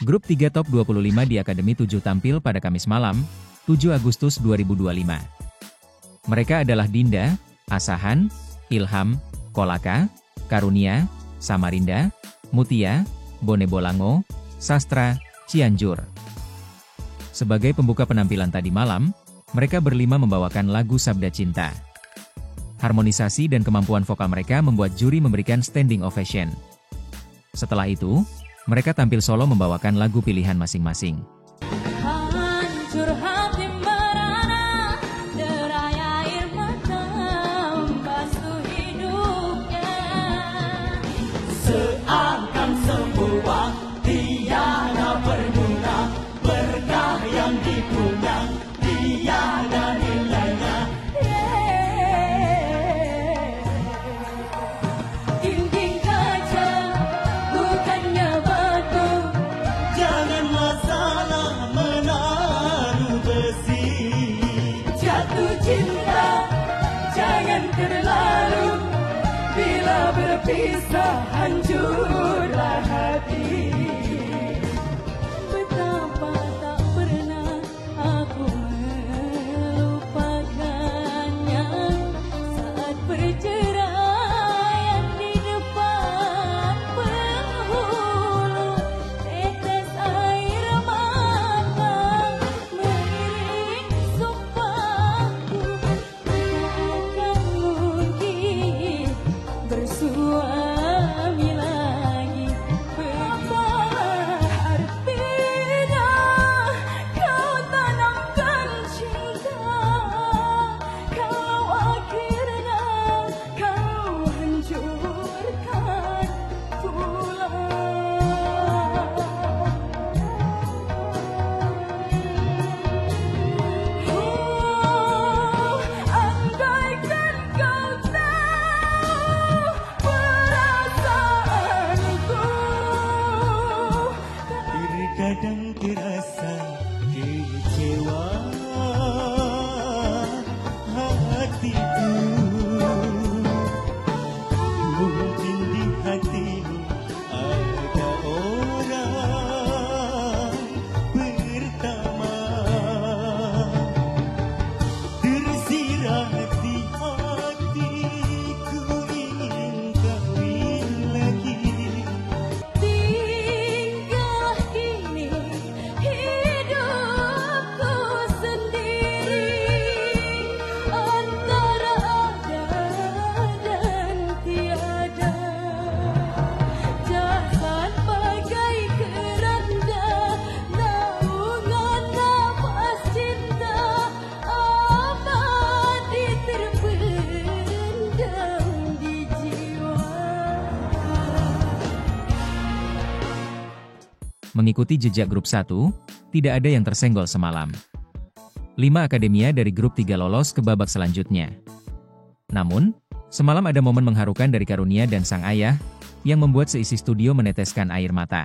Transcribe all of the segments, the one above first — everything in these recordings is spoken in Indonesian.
Grup 3 Top 25 di Akademi 7 tampil pada Kamis malam, 7 Agustus 2025. Mereka adalah Dinda, Asahan, Ilham, Kolaka, Karunia, Samarinda, Mutia, Bone Bolango, Sastra, Cianjur. Sebagai pembuka penampilan tadi malam, mereka berlima membawakan lagu Sabda Cinta. Harmonisasi dan kemampuan vokal mereka membuat juri memberikan standing ovation. Setelah itu, mereka tampil solo membawakan lagu pilihan masing-masing. Hancur hati merana, derai air mata membasuh hidupnya. Seakan semua tiada berguna, berkah yang dipunya tiada nilainya. Dinding kaca bukannya batu, Janganlah salah menaruh besi. jatuh cinta jangan terlalu, bila berpisah hancurlah hati. Betapa tak pernah aku melupakannya, saat perceraian di depan penghulu, tetes air mata mengiring sumpahku, takkan mungkin bersuami lagi. Apa artinya kau tanamkan cinta, kalau akhirnya kau hancurkan pula. Andaikan kau tahu perasaanku, Terkadang terasa kecewa hatiku. Mungkin di hatimu ada orang pertama. Tersirat di hatiku ingin kawin lagi. tinggal kini hidupku sendiri, antara ada dan tiada. Jalan bagai keranda, naungan nafas cinta abadi terpendam di jiwa. Mengikuti jejak grup 1, tidak ada yang tersenggol semalam. 5 akademia dari grup 3 lolos ke babak selanjutnya. Namun, semalam ada momen mengharukan dari Karunia dan sang ayah, yang membuat seisi studio meneteskan air mata.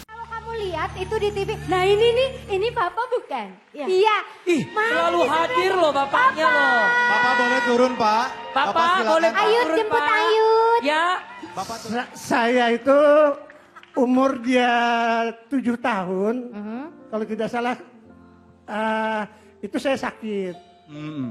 Kalau kamu lihat itu di TV, nah ini nih, ini papa bukan? Iya. Ih, selalu hadir loh bapaknya loh. Bapak boleh turun, Pak. Papa silakan, boleh Pak. Ayut, turun, jemput Pak. Ayut. Ya, Bapak turun. Saya itu umur dia 7 tahun. Kalau tidak salah itu saya sakit.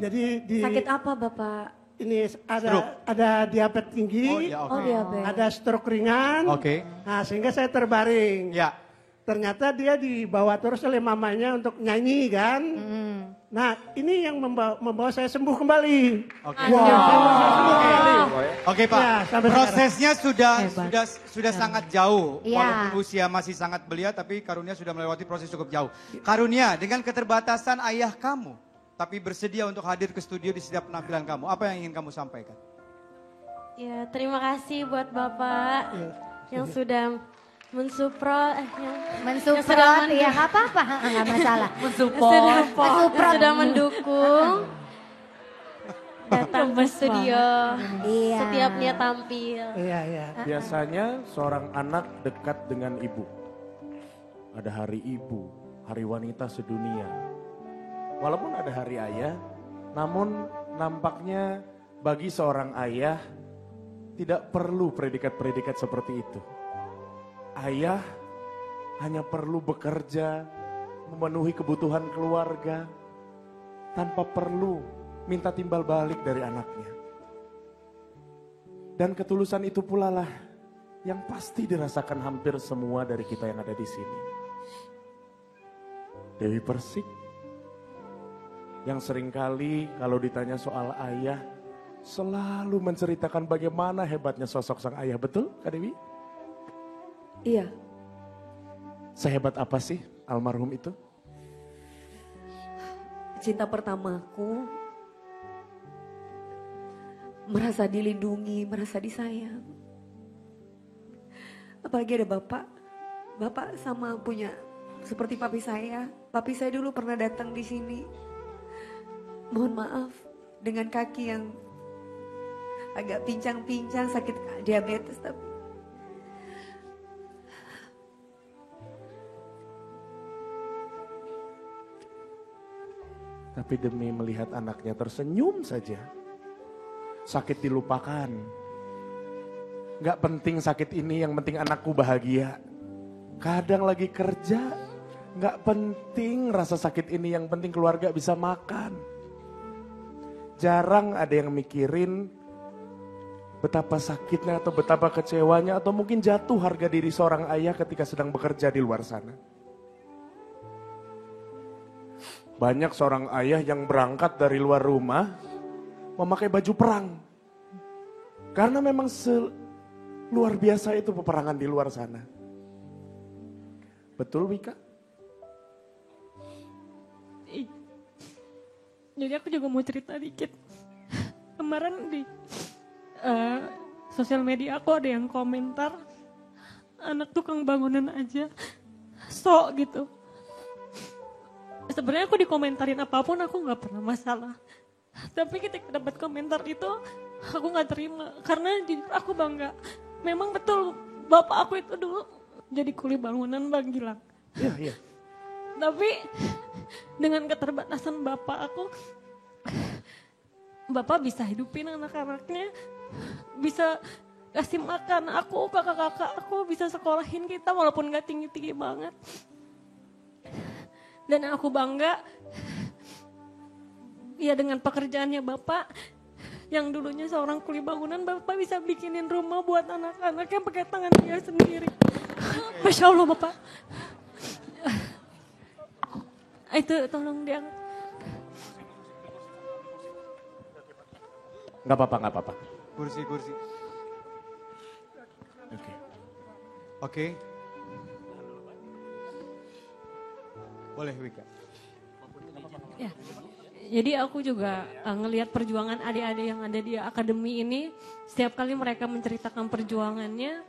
Jadi di Sakit apa bapak? ini Stroke. ada diabetes tinggi, Oh iya, Oh oke. diabetes. ada stroke ringan. Oke. Nah, sehingga saya terbaring. Ya. Ternyata dia dibawa terus oleh mamanya untuk nyanyi kan. Nah, ini yang membawa saya sembuh kembali. Oke. Wah, saya sembuh kembali. Oke, Pak. Ya, sampai Prosesnya Hebat. sudah sangat jauh. Iya. Walaupun usia masih sangat belia, tapi Karunia sudah melewati proses cukup jauh. Karunia, dengan keterbatasan ayah kamu, tapi bersedia untuk hadir ke studio di setiap penampilan kamu. Apa yang ingin kamu sampaikan? Ya, terima kasih buat Bapak yang sudah mensupport, yang sudah Mensupport, ya nggak apa-apa, nggak masalah. mensupport. sudah mendukung datang ke studio Iya. setiap dia tampil. Iya, iya. Biasanya seorang anak dekat dengan ibu. Ada hari ibu, hari wanita sedunia. Walaupun ada hari ayah, namun nampaknya bagi seorang ayah tidak perlu predikat-predikat seperti itu. Ayah hanya perlu bekerja, memenuhi kebutuhan keluarga, tanpa perlu minta timbal balik dari anaknya. Dan ketulusan itu pula lah yang pasti dirasakan hampir semua dari kita yang ada di sini. Dewi Persik, yang seringkali kalau ditanya soal ayah, selalu menceritakan bagaimana hebatnya sosok sang ayah. Betul, Kak Dewi? Iya. Sehebat apa sih almarhum itu? Cinta pertamaku, merasa dilindungi, merasa disayang. Apalagi ada bapak. Bapak sama punya seperti papi saya. Papi saya dulu pernah datang di sini. Mohon maaf dengan kaki yang agak pincang-pincang, sakit diabetes Tapi demi melihat anaknya tersenyum saja, sakit dilupakan. Gak penting sakit ini, yang penting anakku bahagia. Kadang lagi kerja, gak penting rasa sakit ini, yang penting keluarga bisa makan. Jarang ada yang mikirin betapa sakitnya atau betapa kecewanya atau mungkin jatuh harga diri seorang ayah ketika sedang bekerja di luar sana. Banyak seorang ayah yang berangkat dari luar rumah memakai baju perang. Karena memang luar biasa itu peperangan di luar sana. Betul, Wika? Jadi aku juga mau cerita dikit. Kemarin di sosial media aku ada yang komentar, anak tukang bangunan aja, sok gitu. Sebenarnya aku dikomentarin apapun aku nggak pernah masalah. Tapi ketika dapat komentar itu aku nggak terima, karena jujur aku bangga. Memang betul bapak aku itu dulu jadi kuli bangunan, Bang Gilang. Iya, iya. Tapi dengan keterbatasan bapak aku, bapak bisa hidupin anak-anaknya, bisa kasih makan aku, kakak-kakak aku, bisa sekolahin kita walaupun gak tinggi-tinggi banget. Dan aku bangga ya dengan pekerjaannya bapak, yang dulunya seorang kuli bangunan, bapak bisa bikinin rumah buat anak-anaknya pakai tangan dia sendiri. Masya Allah bapak. Itu tolong dia. Gak apa-apa, gak apa-apa. Kursi. Oke. Oke. Boleh, Wika. Ya. Jadi aku juga ngelihat perjuangan adik-adik yang ada di akademi ini. Setiap kali mereka menceritakan perjuangannya,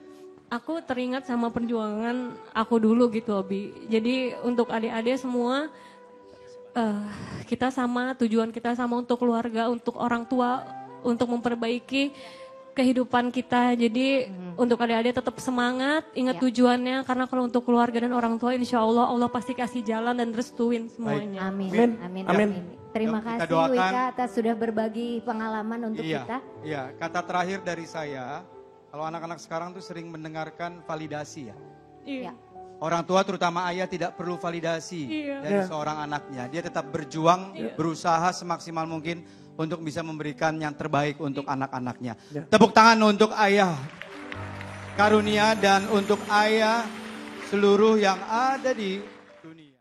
aku teringat sama perjuangan aku dulu gitu, Obi. Jadi untuk adik-adik semua, kita sama, tujuan kita sama untuk keluarga, untuk orang tua, untuk memperbaiki kehidupan kita. Jadi untuk adik-adik tetap semangat, ingat tujuannya, karena kalau untuk keluarga dan orang tua insya Allah, Allah pasti kasih jalan dan restuin semuanya. Amin. Terima kasih Wika atas sudah berbagi pengalaman untuk kita. Iya, kata terakhir dari saya, kalau anak-anak sekarang tuh sering mendengarkan validasi ya. Iya. Orang tua terutama ayah tidak perlu validasi dari seorang anaknya. Dia tetap berjuang, berusaha semaksimal mungkin untuk bisa memberikan yang terbaik untuk anak-anaknya. Tepuk tangan untuk ayah Karunia dan untuk ayah seluruh yang ada di dunia.